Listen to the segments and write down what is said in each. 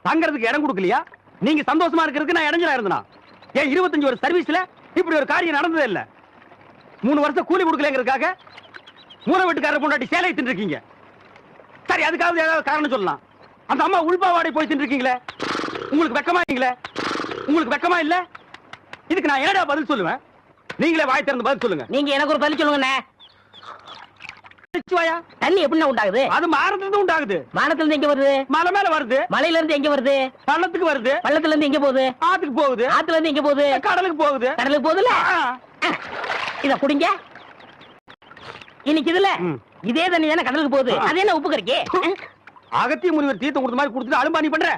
தங்கறதுக்கு இடம் கொடுக்கலையா? நீங்க சந்தோஷமா இருக்கிறதுக்கு நான் இடைஞ்சலா இருந்தனா? ஏன் 25 வருஷம் சர்வீஸ்ல இப்படி ஒரு காரியம் நடந்ததே இல்ல. 3 வருஷம் கூலி கொடுக்கலங்கிறதுக்காக மூணு வீட்டுக்காரர் பொண்டாட்டி சேலை தின்னு இருக்கீங்க. சரி, அதுக்காவது ஏதாவது காரணம் சொல்லலாம். அந்த அம்மா உள்பாவாடை போய் தின்னு இருக்கீங்களே, உங்களுக்கு வெக்கமா இல்லீங்களே? உங்களுக்கு வெக்கமா இல்ல? இதுக்கு நான் என்னடா பதில் சொல்லுவேன்? நீங்களே வாய் திறந்து பதில் சொல்லுங்க. நீங்க எனக்கு ஒரு பதில் சொல்லுங்கண்ணே. தண்ணி எப்படி உண்டாகுது? அது மாறத்துல இருந்து உண்டாகுது. வானத்துல இருந்து எங்க வருது? மலை மேல வருது. மலையில இருந்து எங்க வருது? பள்ளத்துக்கு வருது. பள்ளத்துல இருந்து எங்க போகுது? ஆத்துக்கு போகுது. ஆத்துல இருந்து எங்க போகுது? கடலுக்கு போகுது. கடலுக்கு போகுதுல. இத குடிங்க. இன்னைக்கு இதுல இதே தண்ணி தானே கடலுக்கு போகுது. அது என்ன உப்பு கறிக்கு? அகத்திய முனிவர் தீர்த்தம் கொடுத்த மாதிரி கொடுத்துட்டு அலும்பா நீ பண்ற.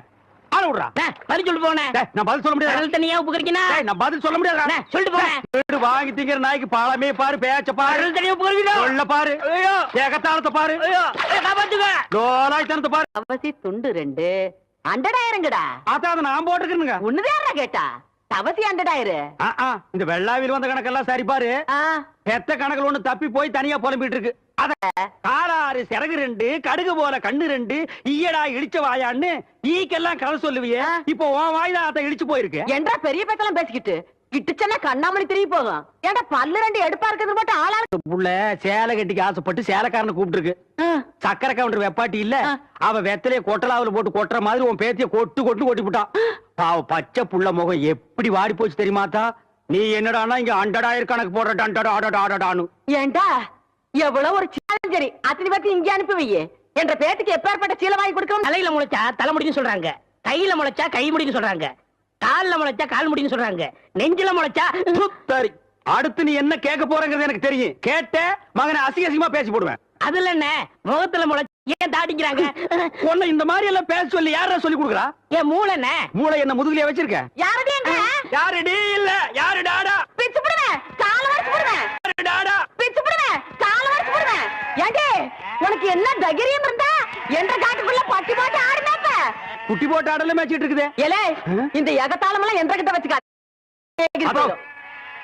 ஆள விடுறா. பதில் சொல்லிட்டு போனே. நான் பதில் சொல்ல முடியாது. கடல் தண்ணியா உப்பு கறிக்கினா? நான் பதில் சொல்ல முடியாது. சொல்லிட்டு போனே. வீடு வாங்கி திங்கிற நாய்க்கு பாலமே பாரு, பேச்ச பாரு. கடல் தண்ணியா உப்பு கறிக்கினா? சொல்ல பாரு. ஐயோ, ஏகத்தாளத்தை பாரு. ஐயோ, காப்பாத்துங்க. லோலாய்த்தனத்தை பாரு. அவசி துண்டு 2 100,000ங்கடா. அத நான் போட்டுக்கிறேங்க. ஒண்ணுதான் கேட்டா. தவசி 100,000. இந்த வெள்ளாவில் வந்த கணக்கெல்லாம் சரி பாரு. பெத்த கணக்குல ஒண்ணு தப்பி போய் தனியா புலம்பிட்டு இருக்கு. அத காலாறு சிறகு 2 கடுகு போல கண்ணு 2 ஈயடா இடிச்ச வாயான்னு ஈக்கெல்லாம் கதை சொல்லுவிய. இப்போ உன் வாய்தான் அதை இடிச்சு போயிருக்கு. என்றா பெரிய பேச்செல்லாம் பேசிக்கிட்டு கிட்டுச்சனா கண்ணாமணி திரும்பி போகும். ஏன்டா பல்லு 2 எடுப்பா இருக்கிறது மட்டும் ஆளாளு புள்ள சேலை கட்டிக்கு ஆசைப்பட்டு சேலைக்காரனை கூப்பிட்டு இருக்கு. சக்கரை கவுண்டர் வெப்பாட்டி இல்ல, அவ வெத்தலைய கொட்டலாவுல போட்டு கொட்டுற மாதிரி உன் பேத்திய கொட்டு கொட்டி விட்டான். பாவ பச்சை புள்ள முகம் எப்படி வாடி போச்சு தெரியுமாத்தா? நீ என்னடானா இங்க 100,000 கணக்கு போடுற டண்டடாடாடாடானு. ஏண்டா எவ்வளவு ஒரு சரி அத்தனை பேருக்கு இங்க அனுப்பி வையே. என்ற பேத்துக்கு எப்பேற்பட்ட சீலை வாங்கி கொடுக்கணும். தலையில முளைச்சா தலை முடின்னு சொல்றாங்க, கையில முளைச்சா கை முடின்னு சொல்றாங்க, கால்ல முளைச்சா கால் முடின்னு சொல்றாங்க, நெஞ்சில முளைச்சா. சரி, அடுத்து நீ என்ன கேட்க போறங்கிறது எனக்கு தெரியும். கேட்ட மகனை அசிங்கமா பேசி போடுவேன். அதுல என்ன முகத்துல முளைச்சா ஏன் தாடிக்கிறாங்க? உன்னை இந்த மாதிரி எல்லாம் பேச சொல்லி யாரா சொல்லி கொடுக்குறா? என் மூளை என்ன? மூளை என்ன முதுகுலயே வச்சிருக்க? யாருடி இல்ல யாரு டாடா பிச்சு போடுவேன், கால வரைச்சு போடுவேன். டாடா பிச்சு போடுவேன், கால வரைச்சு போடுவேன். ஏண்டே உனக்கு என்ன தைரியம் இருந்தா என்ற காட்டுக்குள்ள பட்டி போட்டு ஆடுனாப்ப குட்டி போட்டு ஆடல மேய்ச்சிட்டு இருக்குது. ஏலே இந்த எகத்தாளம் எல்லாம் என்ற கிட்ட வச்சுக்காத.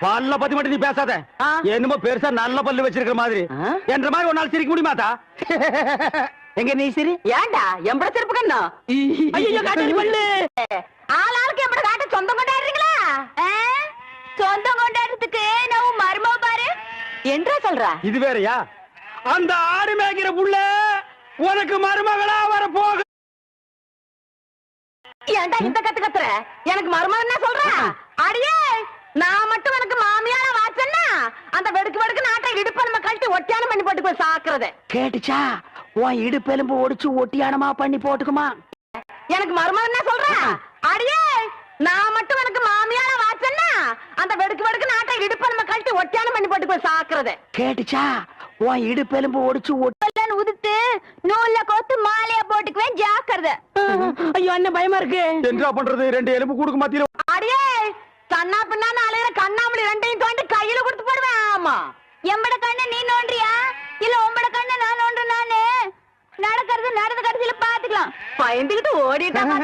பல்ல பத்தி மட்டும் நீ பேசாத. என்னமோ பெருசா நல்ல பல்லு வச்சிருக்கிற மாதிரி. என்ற மாதிரி ஒரு நாள் சிரிக்க முடியுமாத்தா? எங்க நீ சிரி? ஏண்டா எம்பட சிரிப்பு கண்ணா? ஐயோ காட்டு பல்லு. ஆளாளுக்கு எம்பட காட்ட சொந்தம் கொண்டாடுறீங்களா? சொந்தம் கொண்டாடுறதுக்கு நான் மர்மோ பாரு என்றா சொல்றா. இது வேறயா? அந்த ஆடு மேய்க்கிற புள்ள உனக்கு மருமகளா வர போக. ஏண்டா இந்த கத்து கத்துற? எனக்கு மருமகன் என்ன சொல்ற? அடியே நான் மட்டும் எனக்கு மாமியார வாச்சன்னா அந்த வெடுக்கு வெடுக்கு நாட்டை இடுப்பெலும்பு கழட்டி ஒட்டியானம் பண்ணி போட்டு போய் சாக்குறது கேட்டுச்சா? உன் இடுப்பெலும்பு ஒடிச்சு ஒட்டியானமா பண்ணி போட்டுக்குமா? எனக்கு மருமகன் என்ன சொல்ற? அடியே நான் மட்டும் எனக்கு மாமியார வாச்சன்னா அந்த வெடுக்கு வெடுக்கு நாட்டை இடுப்பெலும்பு கழட்டி ஒட்டியானம் பண்ணி போட்டு போய் சாக்குறது கேட்டுச்சா? உன் இடுப்பெலும்பு ஒடிச்சு ஒட்டலன்னு உதித்து நூல்ல கோத்து மாலையா போட்டுக்குவேன், ஜாக்கிரதை. ஐயோ என்ன பயமா இருக்கு. என்ன பண்றது? 2 எலும்பு கொடுக்க மாத்திர. அடியே கண்ணா பின்னான்னு அலையிற கண்ணாமணி 2ஐயும் தோண்டி கையில கொடுத்து போடுவேன். ஆமா, எம்பட கண்ணு நீ நோண்டியா இல்ல உம்பட கண்ணு நான் நோண்டு? நானு நடக்கிறது நடந்த கடைசியில பாத்துக்கலாம். பயந்துகிட்டு ஓடிட்டாங்க.